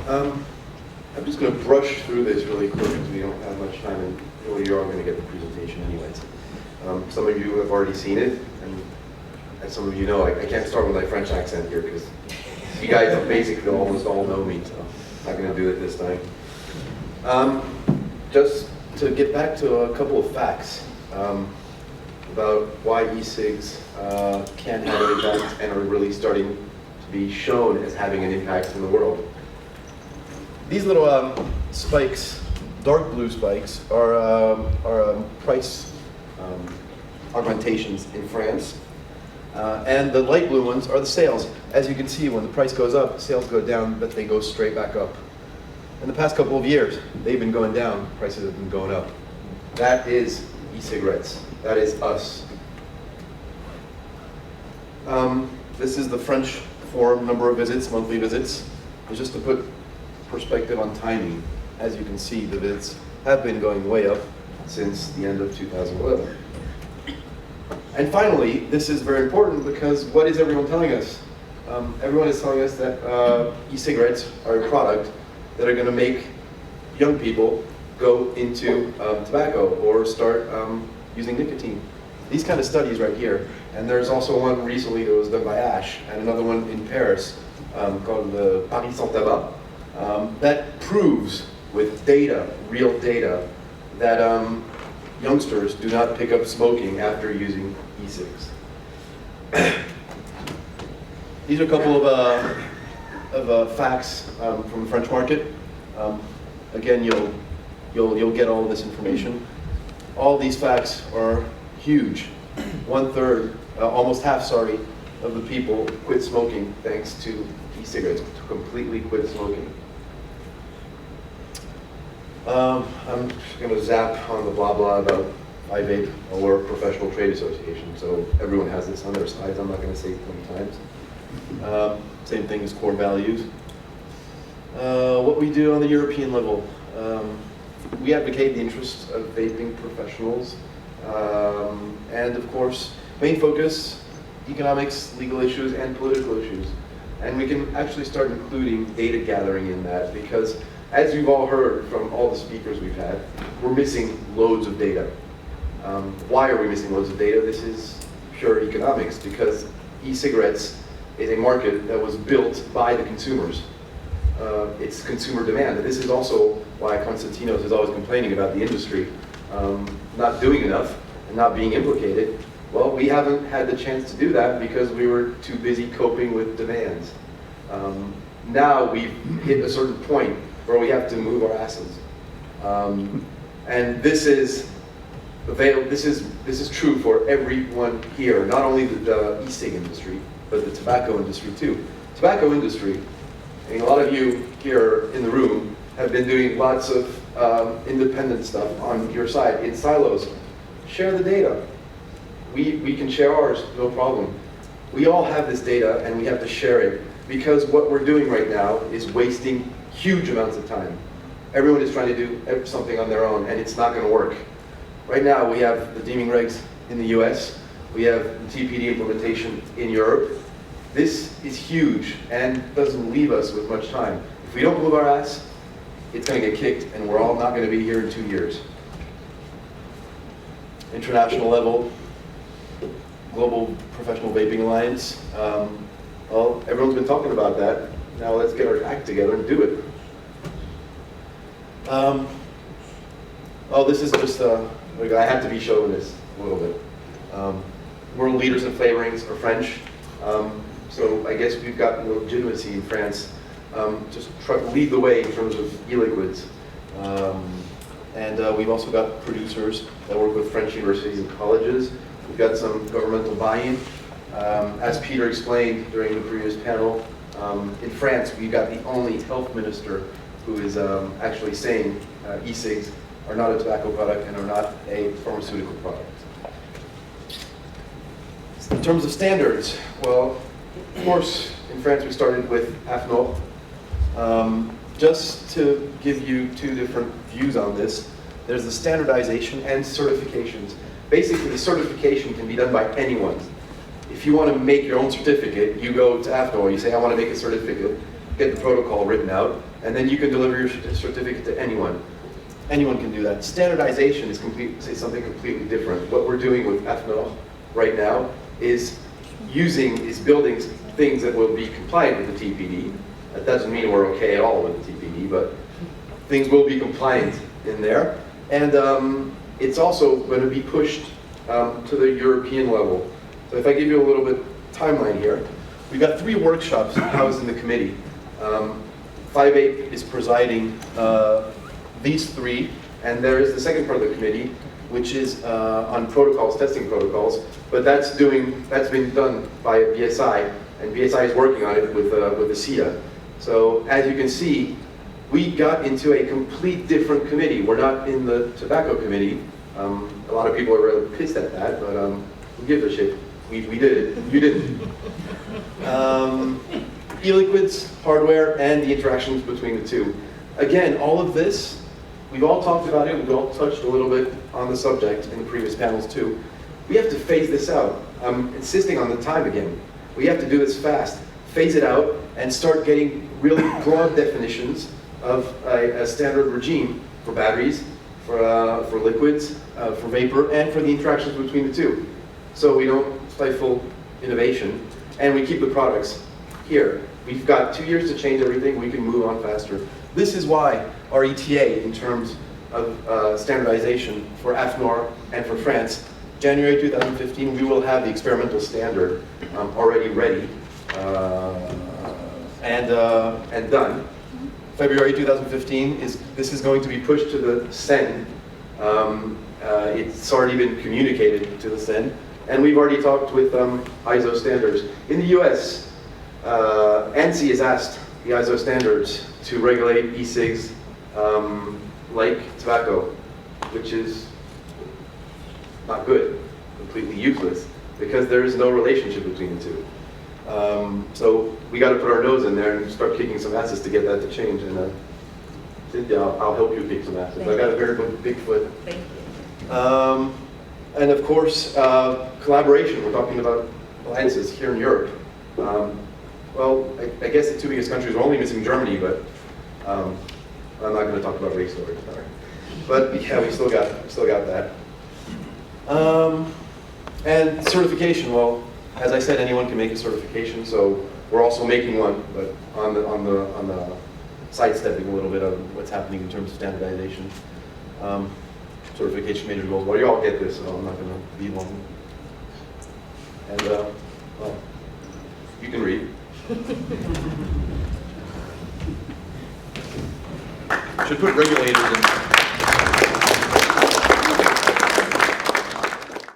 I'm just going to brush through this really quick because we don't have much time, and you're all going to get the presentation anyways. Some of you have already seen it, and as some of you know, I can't start with my French accent here because you guys basically almost all know me, so I'm not going to do it this time. Just to get back to a couple of facts about why e-cigs can have an impact and are really starting to be shown as having an impact in the world. These little spikes, dark blue spikes, are price augmentations in France. And the light blue ones are the sales. As you can see, when the price goes up, sales go down, but they go straight back up. In the past couple of years, they've been going down, prices have been going up. That is e-cigarettes. That is us. This is the French forum number of visits, monthly visits. And just to put perspective on timing, as you can see, the visits have been going way up since the end of 2011. And finally, this is very important because what is everyone telling us? Everyone is telling us that e-cigarettes are a product that are going to make young people go into tobacco or start using nicotine. These kind of studies right here, and there's also one recently that was done by Ash, and another one in Paris called the Paris Sans Tabac, that proves with data, real data, that youngsters do not pick up smoking after using e-cigs. These are a couple of facts from the French market. Again, you'll get all of this information. All these facts are huge. 1/3, almost half, sorry, of the people quit smoking thanks to e-cigarettes, to completely quit smoking. I'm just going to zap on the blah blah about iVape or Professional Trade Association, so everyone has this on their slides. I'm not going to say it 20 times. Same thing as core values. What we do on the European level, we advocate the interests of vaping professionals, and of course, main focus, economics, legal issues, and political issues. And we can actually start including data gathering in that because, as you've all heard from all the speakers we've had, we're missing loads of data. Why are we missing loads of data? This is pure economics because e-cigarettes is a market that was built by the consumers. It's consumer demand. And this is also why Konstantinos is always complaining about the industry not doing enough and not being implicated. Well, we haven't had the chance to do that because we were too busy coping with demands. Now we've hit a certain point where we have to move our asses. And this is true for everyone here, not only the e-cig industry, but the tobacco industry too. Tobacco industry, I mean, a lot of you here in the room have been doing lots of independent stuff on your side in silos. Share the data. We can share ours, no problem. We all have this data and we have to share it because what we're doing right now is wasting huge amounts of time. Everyone is trying to do something on their own and it's not going to work. Right now we have the deeming regs in the US, we have the TPD implementation in Europe. This is huge and doesn't leave us with much time. If we don't move our ass, it's going to get kicked and we're all not going to be here in 2 years. International level, Global Professional Vaping Alliance. Well, everyone's been talking about that. Now let's get our act together and do it. Oh, this is just, I have to be showing this a little bit. World leaders in flavorings are French. So I guess we've got legitimacy in France. Just try to lead the way in terms of e-liquids. And we've also got producers that work with French universities and colleges. We've got some governmental buy-in. As Peter explained during the previous panel, in France we've got the only health minister who is actually saying e-cigs are not a tobacco product and are not a pharmaceutical product. In terms of standards, well, of course, in France we started with AFNOR. Just to give you two different views on this, there's the standardization and certifications. Basically, certification can be done by anyone. If you want to make your own certificate, you go to AFNOR, you say, I want to make a certificate. get the protocol written out, and then you can deliver your certificate to anyone. Anyone can do that. Standardization is something completely different. What we're doing with AFNOR right now is building things that will be compliant with the TPD. That doesn't mean we're okay at all with the TPD, but things will be compliant in there. And it's also going to be pushed to the European level. So if I give you a little bit timeline here, we've got 3 workshops housed in the committee. 5/8 is presiding these 3, and there is the second part of the committee, which is on protocols, testing protocols, but that's been done by BSI, and BSI is working on it with the CIA. So as you can see, we got into a complete different committee. We're not in the tobacco committee. A lot of people are really pissed at that, but who gives a shit? We did it. You didn't. E-liquids, hardware, and the interactions between the two. Again, all of this, we've all talked about it, we've all touched a little bit on the subject in the previous panels too. We have to phase this out. I'm insisting on the time again. We have to do this fast. Phase it out and start getting really broad definitions of a standard regime for batteries, for liquids, for vapor, and for the interactions between the two. So we don't stifle innovation, and we keep the products here. We've got 2 years to change everything. We can move on faster. This is why our ETA, in terms of standardization for AFNOR and for France, January 2015, we will have the experimental standard already ready and done. February 2015 this is going to be pushed to the CEN. It's already been communicated to the CEN, and we've already talked with ISO standards. In the US, ANSI has asked the ISO standards to regulate e-cigs like tobacco, which is not good, completely useless, because there is no relationship between the two. So we got to put our nose in there and start kicking some asses to get that to change. And Cynthia, I'll help you kick some asses. I got a very big foot. Thank you. And of course, collaboration. We're talking about alliances here in Europe. Well, I guess the 2 biggest countries are only missing Germany, but I'm not going to talk about race stories. Sorry. But yeah, we still got that. And certification. Well, as I said, anyone can make a certification. So we're also making one, but on the sidestepping a little bit of what's happening in terms of standardization. Certification major goals. Well, you all get this, so I'm not going to lead one. And well, you can read. Should put regulators in.